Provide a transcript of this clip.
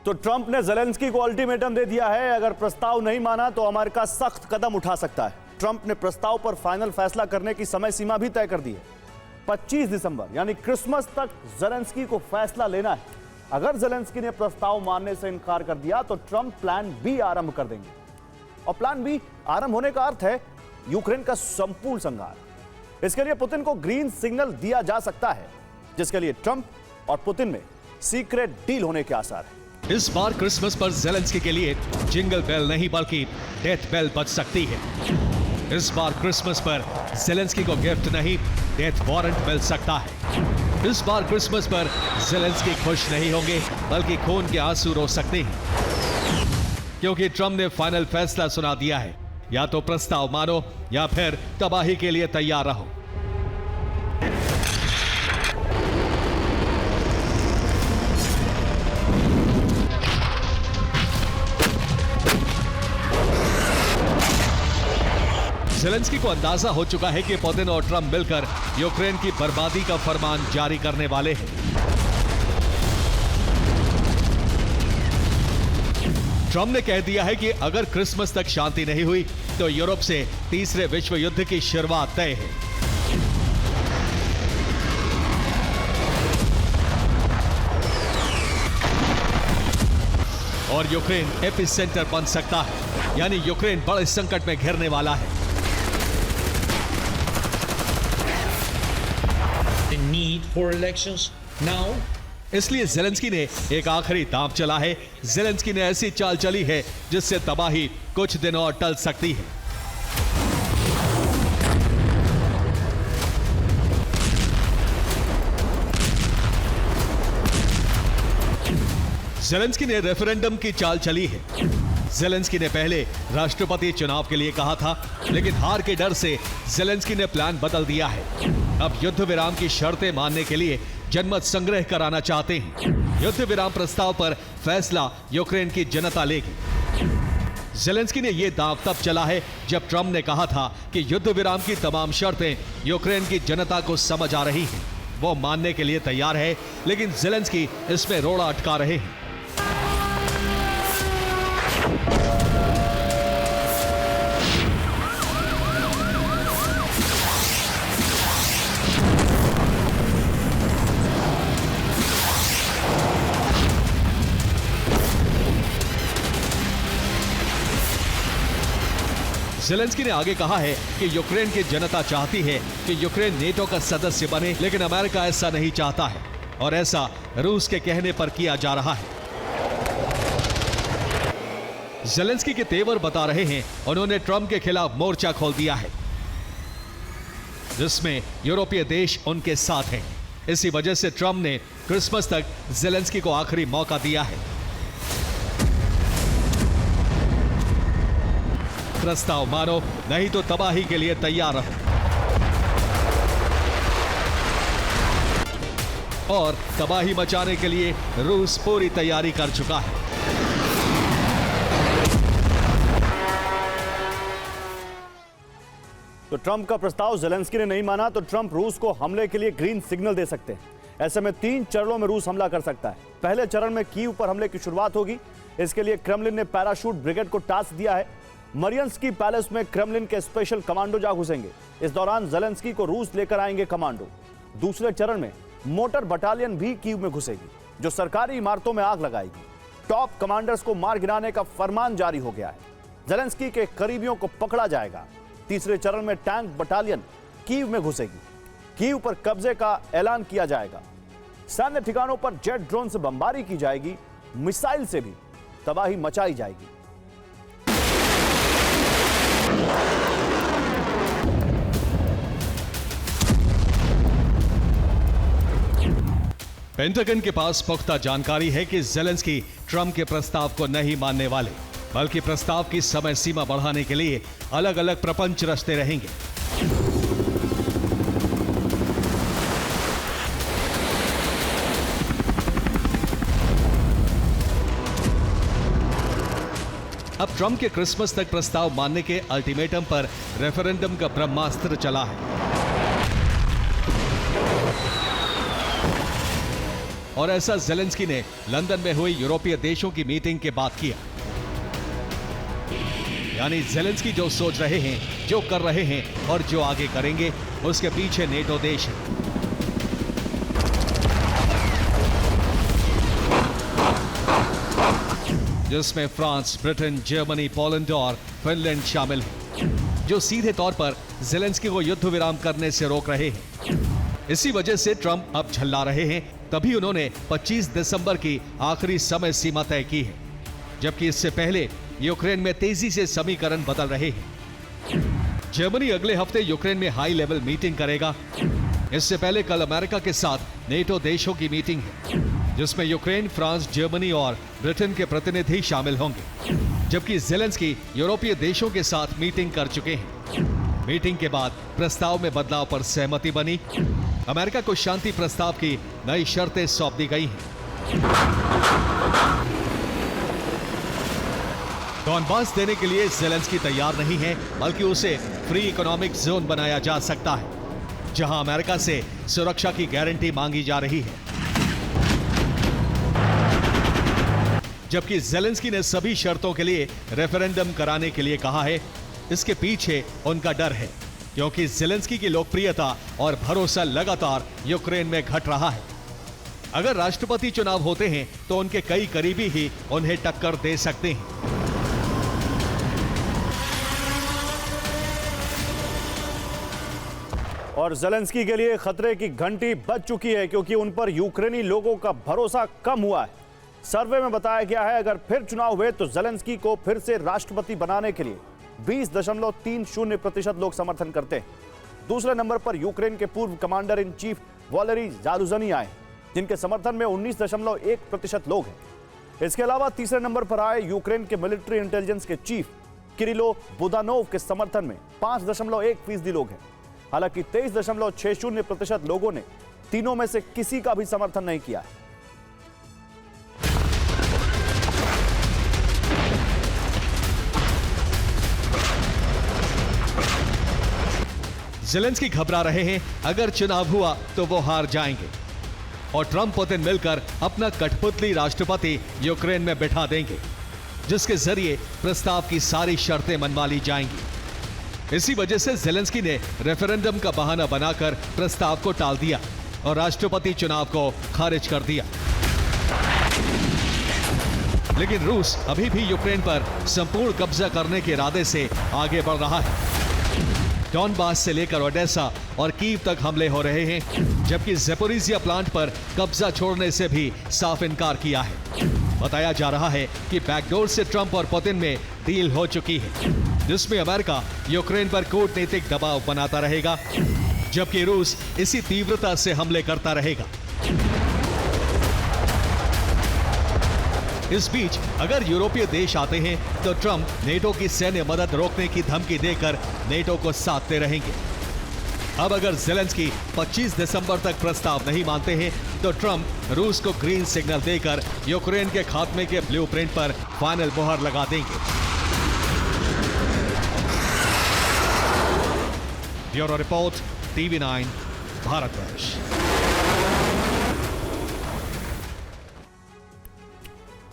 तो ट्रंप ने ज़ेलेंस्की को अल्टीमेटम दे दिया है, अगर प्रस्ताव नहीं माना तो अमेरिका सख्त कदम उठा सकता है। ट्रंप ने प्रस्ताव पर फाइनल फैसला करने की समय सीमा भी तय कर दी है। 25 दिसंबर यानी क्रिसमस तक ज़ेलेंस्की को फैसला लेना है। अगर ज़ेलेंस्की ने प्रस्ताव मानने से इनकार कर दिया तो ट्रंप प्लान बी आरंभ कर देंगे, और प्लान बी आरंभ होने का अर्थ है यूक्रेन का संपूर्ण संहार। इसके लिए पुतिन को ग्रीन सिग्नल दिया जा सकता है, जिसके लिए ट्रंप और पुतिन में सीक्रेट डील होने के आसार है। इस बार क्रिसमस पर ज़ेलेंस्की के लिए जिंगल बेल नहीं बल्कि डेथ बेल बज सकती है। इस बार क्रिसमस पर ज़ेलेंस्की को गिफ्ट नहीं, डेथ वारंट मिल सकता है। इस बार क्रिसमस पर ज़ेलेंस्की खुश नहीं होंगे बल्कि खून के आंसू रो सकते हैं, क्योंकि ट्रंप ने फाइनल फैसला सुना दिया है, या तो प्रस्ताव मानो या फिर तबाही के लिए तैयार रहो। ज़ेलेंस्की को अंदाजा हो चुका है कि पुतिन और ट्रंप मिलकर यूक्रेन की बर्बादी का फरमान जारी करने वाले हैं। ट्रंप ने कह दिया है कि अगर क्रिसमस तक शांति नहीं हुई तो यूरोप से तीसरे विश्व युद्ध की शुरुआत तय है। और यूक्रेन एपिसेंटर बन सकता है, यानी यूक्रेन बड़े संकट में घिरने वाला है। Need for elections now. इसलिए ज़ेलेंस्की ने एक आखिरी दांव चला है। ज़ेलेंस्की ने ऐसी चाल चली है जिससे तबाही कुछ दिनों और टल सकती है। ज़ेलेंस्की ने रेफरेंडम की चाल चली है। ज़ेलेंस्की ने पहले राष्ट्रपति चुनाव के लिए कहा था, लेकिन हार के डर से ज़ेलेंस्की ने प्लान बदल दिया है। अब युद्ध विराम की शर्तें मानने के लिए जनमत संग्रह कराना चाहते हैं। युद्ध विराम प्रस्ताव पर फैसला यूक्रेन की जनता लेगी। ज़ेलेंस्की ने यह दांव तब चला है जब ट्रंप ने कहा था कि युद्ध विराम की तमाम शर्तें यूक्रेन की जनता को समझ आ रही हैं। वो मानने के लिए तैयार है, लेकिन ज़ेलेंस्की इसमें रोड़ा अटका रहे हैं। ज़ेलेंस्की ने आगे कहा है कि यूक्रेन की जनता चाहती है कि यूक्रेन नेटो का सदस्य बने, लेकिन अमेरिका ऐसा नहीं चाहता है, और ऐसा रूस के कहने पर किया जा रहा है। ज़ेलेंस्की के तेवर बता रहे हैं, उन्होंने ट्रंप के खिलाफ मोर्चा खोल दिया है, जिसमें यूरोपीय देश उनके साथ हैं। इसी वजह से ट्रंप ने क्रिसमस तक ज़ेलेंस्की को आखिरी मौका दिया है। प्रस्ताव मानो, नहीं तो तबाही के लिए तैयार रहो। और तबाही मचाने के लिए रूस पूरी तैयारी कर चुका है। तो ट्रंप का प्रस्ताव ज़ेलेंस्की ने नहीं माना तो ट्रंप रूस को हमले के लिए ग्रीन सिग्नल दे सकते हैं। ऐसे में 3 चरणों में रूस हमला कर सकता है। पहले चरण में कीव पर हमले की शुरुआत होगी। इसके लिए क्रेमलिन ने पैराशूट ब्रिगेड को टास्क दिया है। मरियंस्की पैलेस में क्रेमलिन के स्पेशल कमांडो जा घुसेंगे। इस दौरान ज़ेलेंस्की को रूस लेकर आएंगे कमांडो। दूसरे चरण में मोटर बटालियन भी कीव में घुसेगी, जो सरकारी इमारतों में आग लगाएगी। टॉप कमांडर्स को मार गिराने का फरमान जारी हो गया है। ज़ेलेंस्की के करीबियों को पकड़ा जाएगा। तीसरे चरण में टैंक बटालियन कीव में घुसेगी। कीव पर कब्जे का ऐलान किया जाएगा। सैन्य ठिकानों पर जेट ड्रोन से बमबारी की जाएगी। मिसाइल से भी तबाही मचाई जाएगी। पेंटागन के पास पुख्ता जानकारी है कि ज़ेलेंस्की ट्रंप के प्रस्ताव को नहीं मानने वाले, बल्कि प्रस्ताव की समय सीमा बढ़ाने के लिए अलग अलग प्रपंच रचते रहेंगे। अब ट्रंप के क्रिसमस तक प्रस्ताव मानने के अल्टीमेटम पर रेफरेंडम का ब्रह्मास्त्र चला है। और ऐसा जेलेंस्की ने लंदन में हुई यूरोपीय देशों की मीटिंग के बाद किया। यानी जेलेंस्की जो सोच रहे हैं, जो कर रहे हैं और जो आगे करेंगे, उसके पीछे नेटो देश है। जिसमें फ्रांस, ब्रिटेन, जर्मनी, पोलैंड और फिनलैंड शामिल हैं, जो सीधे तौर पर जेलेंस्की को युद्ध विराम करने से रोक रहे हैं। इसी वजह से ट्रंप अब झल्ला रहे हैं। तभी उन्होंने 25 दिसंबर की आखिरी समय सीमा तय की है, जबकि इससे पहले यूक्रेन में तेजी से समीकरण बदल रहे हैं। जर्मनी अगले हफ्ते यूक्रेन में हाई लेवल मीटिंग करेगा। इससे पहले कल अमेरिका के साथ नेटो देशों की मीटिंग है, जिसमें यूक्रेन, फ्रांस, जर्मनी और ब्रिटेन के प्रतिनिधि शामिल होंगे। जबकि जेलेंस्की यूरोपीय देशों के साथ मीटिंग कर चुके हैं। मीटिंग के बाद प्रस्ताव में बदलाव पर सहमति बनी। अमेरिका को शांति प्रस्ताव की नई शर्तें सौंप दी गई हैं। डॉनबास देने के लिए जेलेंस्की तैयार नहीं है, बल्कि उसे फ्री इकोनॉमिक जोन बनाया जा सकता है, जहां अमेरिका से सुरक्षा की गारंटी मांगी जा रही है। जबकि जेलेंस्की ने सभी शर्तों के लिए रेफरेंडम कराने के लिए कहा है। इसके पीछे उनका डर है, क्योंकि जेलेंस्की की लोकप्रियता और भरोसा लगातार यूक्रेन में घट रहा है। अगर राष्ट्रपति चुनाव होते हैं तो उनके कई करीबी ही उन्हें टक्कर दे सकते हैं। और जेलेंस्की के लिए खतरे की घंटी बज चुकी है, क्योंकि उन पर यूक्रेनी लोगों का भरोसा कम हुआ है। सर्वे में बताया गया है अगर फिर चुनाव हुए तो जेलेंस्की को फिर से राष्ट्रपति बनाने के लिए 20.30% लोग समर्थन करते हैं। दूसरे नंबर पर यूक्रेन के पूर्व कमांडर इन चीफ वॉलेरी ज़ारुजनी आए, जिनके समर्थन में 19.1% लोग हैं। इसके अलावा तीसरे नंबर पर आए यूक्रेन के मिलिट्री इंटेलिजेंस के चीफ किरिलो बुदानोव के समर्थन में 5.1% लोग हैं। हालांकि 23.60% लोगों ने तीनों में से किसी का भी समर्थन नहीं किया है। जेलेंस्की घबरा रहे हैं, अगर चुनाव हुआ तो वो हार जाएंगे और ट्रंप पुतिन मिलकर अपना कठपुतली राष्ट्रपति यूक्रेन में बिठा देंगे, जिसके जरिए प्रस्ताव की सारी शर्तें मनवा ली जाएंगी। इसी वजह से जेलेंस्की ने रेफरेंडम का बहाना बनाकर प्रस्ताव को टाल दिया और राष्ट्रपति चुनाव को खारिज कर दिया। लेकिन रूस अभी भी यूक्रेन पर संपूर्ण कब्जा करने के इरादे से आगे बढ़ रहा है। डॉनबास से लेकर ओडेसा और कीव तक हमले हो रहे हैं, जबकि ज़ेपोरिजिया प्लांट पर कब्जा छोड़ने से भी साफ इनकार किया है। बताया जा रहा है कि बैकडोर से ट्रंप और पुतिन में डील हो चुकी है, जिसमें अमेरिका यूक्रेन पर कूटनीतिक दबाव बनाता रहेगा, जबकि रूस इसी तीव्रता से हमले करता रहेगा। इस बीच अगर यूरोपीय देश आते हैं तो ट्रंप नेटो की सैन्य मदद रोकने की धमकी देकर नेटो को साधते रहेंगे। अब अगर जेलेंस्की 25 दिसंबर तक प्रस्ताव नहीं मानते हैं तो ट्रंप रूस को ग्रीन सिग्नल देकर यूक्रेन के खात्मे के ब्लूप्रिंट पर फाइनल मोहर लगा देंगे। Bureau report, TV9, Bharatvarsh.